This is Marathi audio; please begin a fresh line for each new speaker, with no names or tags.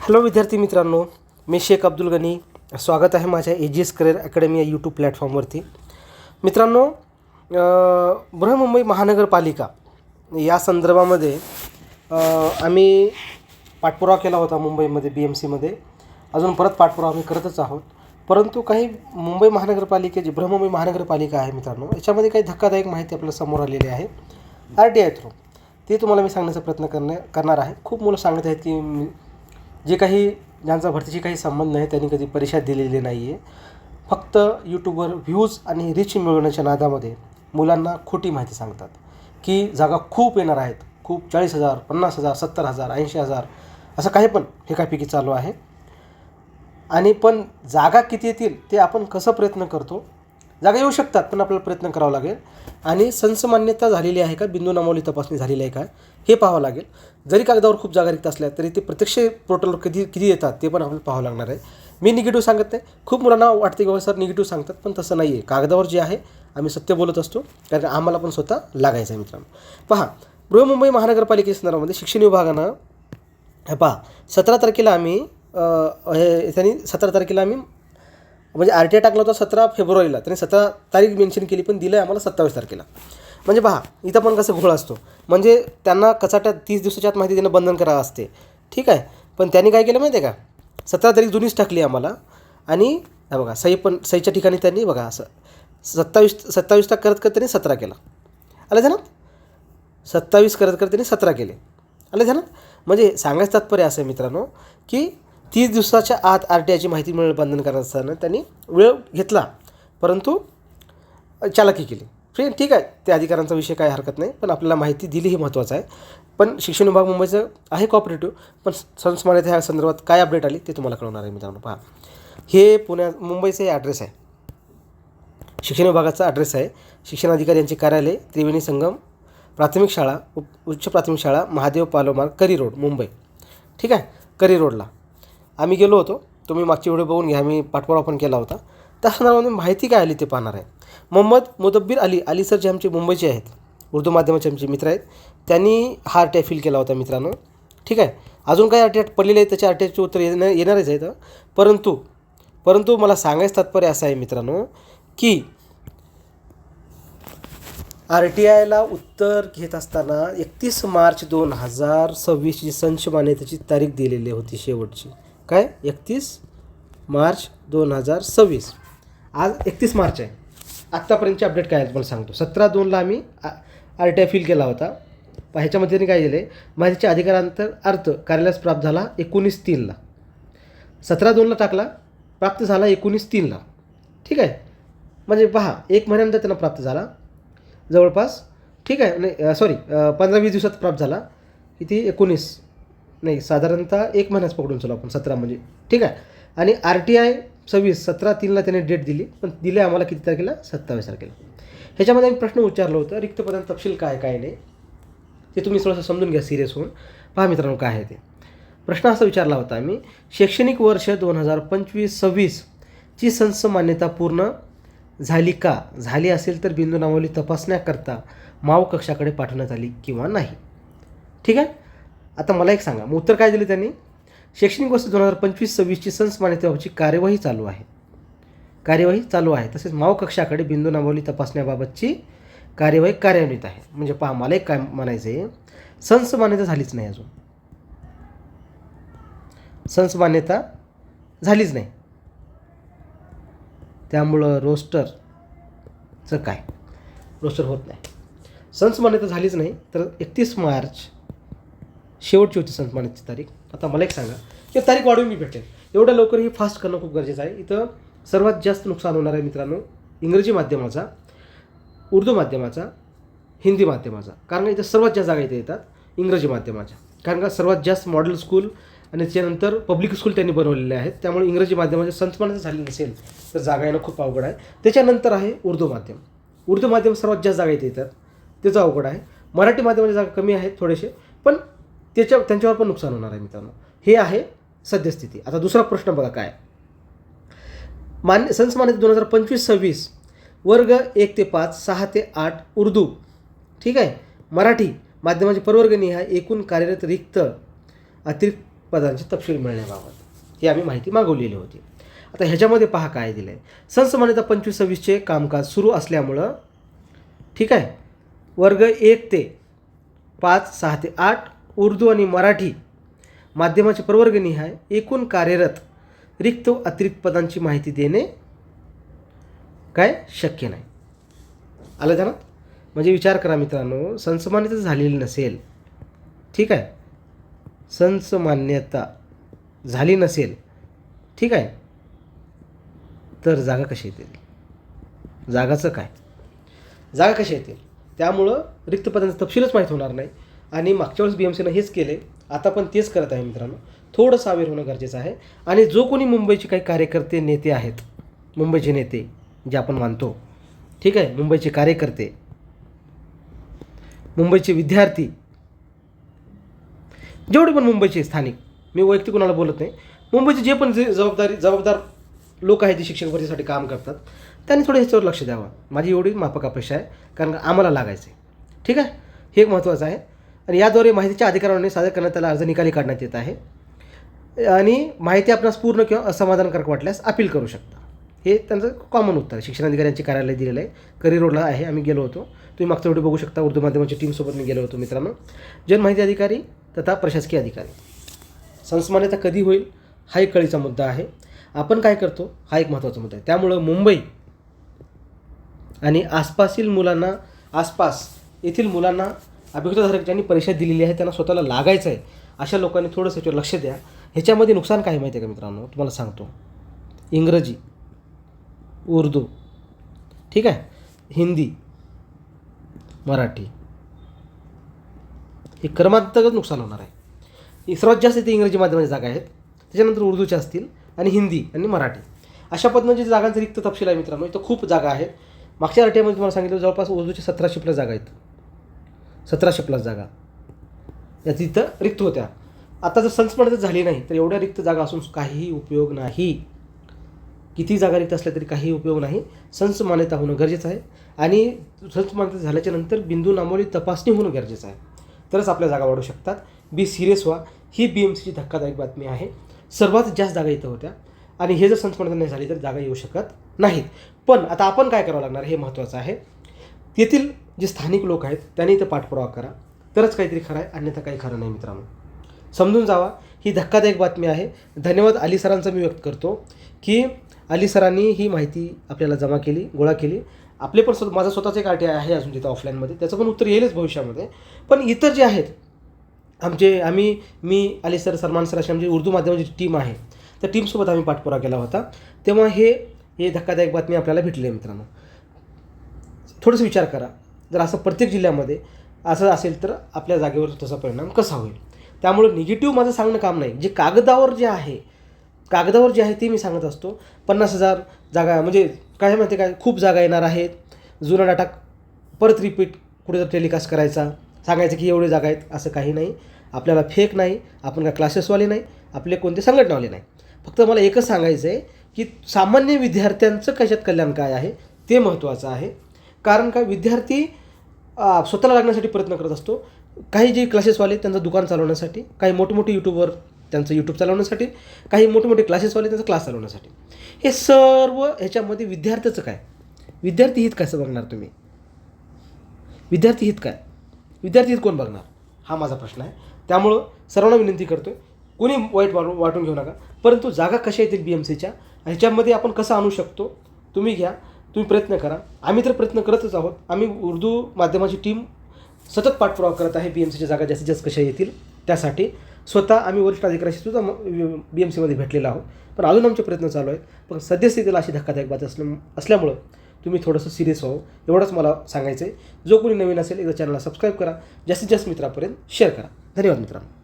हॅलो विद्यार्थी मित्रांनो, मी शेख अब्दुल गनी. स्वागत आहे माझ्या AGS करिअर अकॅडमी या यूट्यूब प्लॅटफॉर्मवरती. मित्रांनो, बृहन्मुंबई महानगरपालिका या संदर्भामध्ये आम्ही पाठपुरावा केला होता मुंबईमध्ये BMCमध्ये. अजून परत पाठपुरावा आम्ही करतच आहोत. परंतु काही मुंबई महानगरपालिकेची बृहन्मुंबई महानगरपालिका आहे मित्रांनो, याच्यामध्ये काही धक्कादायक माहिती आपल्याला समोर आलेली आहे RTI थ्रू. ते तुम्हाला मी सांगण्याचा प्रयत्न करणार आहे. खूप मुलं सांगत आहेत की जे काही ज्यांचा भरतीशी काही संबंध नाही त्यांनी कधी परीक्षा दिलेली नाही आहे. फक्त यूट्यूबवर व्ह्यूज आणि रीच मिळवण्याच्या नादामध्ये मुलांना खोटी माहिती सांगतात की जागा खूप येणार आहेत, खूप 40,000, 50,000, 70,000, 80,000 असं काही पण फेकाफेकी चालू आहे. आणि पण जागा किती येतील ते आपण कसं प्रयत्न करतो. जागा येऊ शकतात पण आपल्याला प्रयत्न करावा लागेल. आणि संसमान्यता झालेली आहे का, बिंदू नामावली तपासणी झालेली आहे का हे पाहावं लागेल. जरी कागदावर खूप जागा रिक्त असल्या तरी ते प्रत्यक्ष पोर्टलवर किती येतात ते पण आपल्याला पाहावं लागणार आहे. मी निगेटिव्ह सांगत नाही. खूप मुलांना वाटते की सर निगेटिव्ह सांगतात, पण तसं नाही आहे. कागदावर जे आहे आम्ही सत्य बोलत असतो, कारण आम्हाला पण स्वतः लागायचं आहे मित्रांनो. पहा, बृहन्मुंबई महानगरपालिकेच्या संदर्भामध्ये शिक्षण विभागानं पहा 17 तारखेला आम्ही त्यांनी 17 तारखेला आम्ही म्हणजे RTI टाकला होता 17 फेब्रुवारीला. त्यांनी 17 तारीख मेन्शन केली, पण दिलं आहे आम्हाला 27 तारखेला. म्हणजे पहा इथं पण कसं घोळ असतो. म्हणजे त्यांना कचाट्यात 30 दिवसाच्या आत माहिती देणं बंधनकारक असते, ठीक आहे. पण त्यांनी काय केलं माहिती आहे का, 17 तारीख जुनीच टाकली आम्हाला. आणि बघा सहीच्या ठिकाणी त्यांनी बघा असं 27 करत त्यांनी 17 केला. आलं ध्यानात, 27 करत त्यांनी 17 केले. आलं ध्यानात. म्हणजे सांगायचं तात्पर्य असं आहे मित्रांनो की 30 दिवसाच्या आत RTIची माहिती मिळणं बंधनकारक असताना त्यांनी वेळ घेतला, परंतु चालाकी केली. ठीक आहे, त्या अधिकाऱ्यांचा विषय काय हरकत नाही, पण आपल्याला माहिती दिली हे महत्त्वाचं आहे. पण शिक्षण विभाग मुंबईचं आहे कॉपरेटिव्ह, पण संसमान्यता ह्या संदर्भात काय अपडेट आली ते तुम्हाला कळवणार आहे मित्रांनो. पहा, हे मुंबईचं हे ॲड्रेस आहे, शिक्षण विभागाचा ॲड्रेस आहे. शिक्षण अधिकारी यांचे कार्यालय त्रिवेणी संगम प्राथमिक शाळा, उच्च प्राथमिक शाळा, महादेव पालोमार्ग, करी रोड, मुंबई. ठीक आहे, करी रोडला आम्ही गेलो होतो. तुम्ही मागची व्हिडिओ बघून घ्या, मी पाठपुरावा पण केला होता. त्या संदर्भामध्ये माहिती काय आली ते पाहणार आहे. मोहम्मद मुदब्बिर अली सर जे आमचे मुंबईचे आहेत, उर्दू माध्यमाचे आमचे मित्र आहेत, त्यांनी हा RTI फिल केला होता मित्रांनो. ठीक आहे, अजून काही RTI पडलेले आहेत, त्याच्या RTIचे उत्तर येणारच आहेत. परंतु मला सांगायचं तात्पर्य असं आहे मित्रांनो की RTIला उत्तर घेत असताना 31 मार्च 2026 संच मान्यतेची तारीख दिलेली होती शेवटची. काय 31 मार्च 2026. आज 31 मार्च आहे. आत्तापर्यंतचे अपडेट काय आहे मला सांगतो. 17/2ला आम्ही RTI फिल केला होता. ह्याच्यामध्ये काय दिलं आहे, माहितीच्या अधिकारांतर अर्थ कार्यालयास प्राप्त झाला 19/3ला. 17/2ला टाकला, प्राप्त झाला 19/3ला. ठीक आहे, म्हणजे पहा 1 महिन्यानंतर त्यांना प्राप्त झाला जवळपास. ठीक आहे, नाही 15-20 दिवसात प्राप्त झाला. किती 19 नाही, साधारणतः 1 महिन्याच पकडून चलो आपण, 17 म्हणजे. ठीक आहे. आणि RTI 17/3ला त्याने डेट दिली, पण दिले आम्हाला किती तारखेला, 27 तारखेला. ह्याच्यामध्ये आम्ही प्रश्न विचारलं होतं, रिक्त पदांचा तपशील काय नाही ते तुम्ही थोडंसं समजून घ्या सिरियस होऊन. पहा मित्रांनो काय आहे ते. प्रश्न असा विचारला होता आम्ही, शैक्षणिक वर्ष 2025-26 ची संच मान्यता पूर्ण झाली का, झाली असेल तर बिंदू नामावली तपासण्याकरता माव कक्षाकडे पाठवण्यात आली किंवा नाही. ठीक आहे. आता मला एक सांगा, मग उत्तर काय दिले त्यांनी, शैक्षणिक वर्ष 2025-26 ची संच मान्यतेबाबतची कार्यवाही चालू आहे. तसेच माव कक्षाकडे बिंदू नामावली तपासण्याबाबतची कार्यवाही कार्यान्वित आहे. म्हणजे पहा, मला एक काय म्हणायचं आहे, संच मान्यता झालीच नाही, अजून संच मान्यता झालीच नाही. त्यामुळं रोस्टरचं काय, रोस्टर होत नाही. संच मान्यता झालीच नाही, तर 31 मार्च शेवटची होती संच मान्यतेची तारीख. आता मला एक सांगा, की तारीख वाढवून मी भेटेल, एवढ्या लवकर ही फास्ट करणं खूप गरजेचं आहे. इथं सर्वात जास्त नुकसान होणार आहे मित्रांनो इंग्रजी माध्यमाचा, उर्दू माध्यमाचा, हिंदी माध्यमाचा. कारण का इथं सर्वात जास्त जागा इथे येतात इंग्रजी माध्यमाच्या. कारण का सर्वात जास्त मॉडेल स्कूल आणि त्याच्यानंतर पब्लिक स्कूल त्यांनी बनवलेले आहेत. त्यामुळे इंग्रजी माध्यमाचे संच मान्यता झाली नसेल तर जागा येणं खूप अवघड आहे. त्याच्यानंतर आहे उर्दू माध्यम सर्वात जास्त जागा इथे येतात, त्याचं अवघड आहे. मराठी माध्यमाच्या जागा कमी आहेत थोडेसे, पण त्यांच्यावर पण नुकसान होणार आहे मित्रांनो. हे आहे सद्यस्थिती. आता दुसरा प्रश्न बघा काय, संच मान्यता 2025-26 वर्ग 1 ते 5, 6 ते 8 उर्दू. ठीक आहे. मराठी माध्यमाचे प्रवर्गनिहाय एकूण कार्यरत रिक्त अतिरिक्त पदांचे तपशील मिळण्याबाबत ही आम्ही माहिती मागवलेली होती. आता ह्याच्यामध्ये पहा काय दिलं आहे. संसमान्यता 25-26चे कामकाज सुरू असल्यामुळं ठीक आहे, वर्ग 1 ते 5, 6 ते 8 उर्दू आणि मराठी माध्यमाचे प्रवर्गनिहाय एकूण कार्यरत रिक्त व अतिरिक्त पदांची माहिती देणे काय शक्य नाही. आलं ध्यानात? म्हणजे विचार करा मित्रांनो, संसमान्यता झालेली नसेल, ठीक आहे, संसमान्यता झाली नसेल, ठीक आहे, तर जागा कशी येतील? जागाचं काय? जागा कशी येतील? त्यामुळं रिक्त पदांचं तपशीलच माहीत होणार नाही. आणि मागच्या वेळेस BMCनं हेच केले, आता पण तेच करत आहे मित्रांनो. थोडंसं अवेअर होणं गरजेचं आहे. आणि जो कोणी मुंबईचे काही कार्यकर्ते नेते आहेत, मुंबईचे नेते जे आपण मानतो, ठीक आहे, मुंबईचे कार्यकर्ते, मुंबईचे विद्यार्थी, जेवढे पण मुंबईचे स्थानिक, मी वैयक्तिक कोणाला बोलत नाही, मुंबईचे जे पण जबाबदार लोक आहेत जे शिक्षण भरतीसाठी काम करतात, त्यांनी थोडं ह्याच्यावर लक्ष द्यावं. माझी एवढी माफक अपेक्षा आहे, कारण का आम्हाला लागायचं आहे. ठीक आहे, हे एक महत्त्वाचं आहे. आणि याद्वारे माहितीच्या अधिकाराने सादर करण्यात त्याला अर्ज निकाली काढण्यात येत आहे. आणि माहिती आपणास पूर्ण किंवा असमाधानकारक वाटल्यास अपील करू शकता. हे त्यांचं कॉमन उत्तर आहे. शिक्षणाधिकाऱ्यांचे कार्यालय दिलेलं आहे, करी रोडला आहे. आम्ही गेलो होतो, तुम्ही मागचा व्हिडिओ बघू शकता. उर्दू माध्यमाच्या टीमसोबत मी गेलो होतो मित्रांनो. जनमाहिती अधिकारी तथा प्रशासकीय अधिकारी. संसमान्यता कधी होईल हा एक कळीचा मुद्दा आहे. आपण काय करतो हा एक महत्त्वाचा मुद्दा आहे. त्यामुळं मुंबई आणि आसपास येथील मुलांना अभियोक्ताधारक ज्यांनी परीक्षा दिलेली आहे त्यांना स्वतःला लागायचं आहे, अशा लोकांनी थोडंसं ह्याच्यावर लक्ष द्या. ह्याच्यामध्ये नुकसान काय माहिती आहे का मित्रांनो? तुम्हाला सांगतो. इंग्रजी, उर्दू, ठीक आहे, हिंदी, मराठी हे क्रमांतगत नुकसान होणार आहे. सर्वात जास्त इथे इंग्रजी माध्यमाच्या जागा आहेत, त्याच्यानंतर उर्दूच्या असतील आणि हिंदी आणि मराठी अशा पद्धतीने जे जागांचं रिक्त तपशील आहे मित्रांनो. इथं खूप जागा आहेत. मागच्या RTIमध्ये तुम्हाला सांगितलं जवळपास उर्दूच्या 1700+ जागा आहेत. 1700+ जागा या तिथं रिक्त होत्या. आता जर संसमान्यता झाली नाही तर एवढ्या रिक्त जागा असून काहीही उपयोग नाही. किती जागा रिक्त असल्या तरी काही उपयोग नाही. संसमान्यता होणं गरजेचं आहे. आणि संसमान्यता झाल्याच्या नंतर बिंदू नामोली तपासणी होणं गरजेचं आहे, तरच आपल्या जागा वाढू शकतात. बी सिरियस व्हा. ही BMCची धक्कादायक बातमी आहे. सर्वात जास्त जागा इथं होत्या आणि हे जर संसमान्यता नाही झाली तर जागा येऊ शकत नाहीत. पण आता आपण काय करावं लागणार हे महत्त्वाचं आहे. तेथील जे स्थानिक लोक आहेत त्यांनी इथं पाठपुरावा करा, तरच काहीतरी खरं आहे, अन्यथा काही खरं नाही मित्रांनो. समजून जावा. ही धक्कादायक बातमी आहे. धन्यवाद अली सरांचा मी व्यक्त करतो की अली सरांनी ही माहिती आपल्याला जमा केली, गोळा केली. आपले पण माझा स्वतःचा एक RTI आहे अजून तिथं ऑफलाईनमध्ये, त्याचं पण उत्तर येईलच भविष्यामध्ये. पण इतर जे आहेत मी अली सर, सलमान सर अशी आमची उर्दू माध्यमाची टीम आहे, त्या टीमसोबत आम्ही पाठपुरावा केला होता. तेव्हा हे धक्कादायक बातमी आपल्याला भेटली आहे मित्रांनो. थोडंसं विचार करा, जर असं प्रत्येक जिल्ह्यामध्ये असं असेल तर आपल्या जागेवर तसा परिणाम कसा होईल. त्यामुळे निगेटिव्ह माझं सांगणं काम नाही. जे कागदावर जे आहे ते मी सांगत असतो. 50,000 जागा म्हणजे काय माहिती काय, खूप जागा येणार आहेत. जुना डाटा परत रिपीट कुठे जर टेलिकास्ट करायचा, सांगायचं की एवढे जागा आहेत, असं काही नाही. आपल्याला फेक नाही, आपण काय क्लासेसवाले नाही, आपले कोणते संघटनावाले नाही. फक्त मला एकच सांगायचं आहे की सामान्य विद्यार्थ्यांचं कशात कल्याण काय आहे ते महत्त्वाचं आहे. कारण का विद्यार्थी स्वतःला लागण्यासाठी प्रयत्न करत असतो. काही जे क्लासेसवाले त्यांचं दुकान चालवण्यासाठी, काही मोठमोठे यूट्यूबर त्यांचं यूट्यूब चालवण्यासाठी, काही मोठमोठे क्लासेसवाले त्यांचा क्लास चालवण्यासाठी. हे सर्व ह्याच्यामध्ये विद्यार्थ्याचं काय, विद्यार्थी हित कसं बघणार तुम्ही? विद्यार्थी हित कोण बघणार हा माझा प्रश्न आहे. त्यामुळं सर्वांना विनंती करतो आहे, कोणी वाईट वाटून घेऊ नका. परंतु जागा कशा येतील BMCच्या ह्याच्यामध्ये आपण कसं आणू शकतो तुम्ही घ्या, तुम्ही प्रयत्न करा. आम्ही तर प्रयत्न करतच आहोत. आम्ही उर्दू माध्यमाची टीम सतत पाठपुरावा करत आहे BMCच्या जागा जास्तीत जास्त कशा येतील त्यासाठी. स्वतः आम्ही वरिष्ठ अधिकाऱ्याशी सुद्धा BMCमध्ये भेटलेलो आहोत, पण अजून आमचे प्रयत्न चालू आहेत. पण सद्यस्थितीला अशी धक्कादायक बातमी असल्यामुळं तुम्ही थोडंसं सिरियस व्हावं एवढंच मला सांगायचं आहे. जो कोणी नवीन असेल एकदा चॅनलला सबस्क्राईब करा, जास्तीत जास्त मित्रापर्यंत शेअर करा. धन्यवाद मित्रांनो.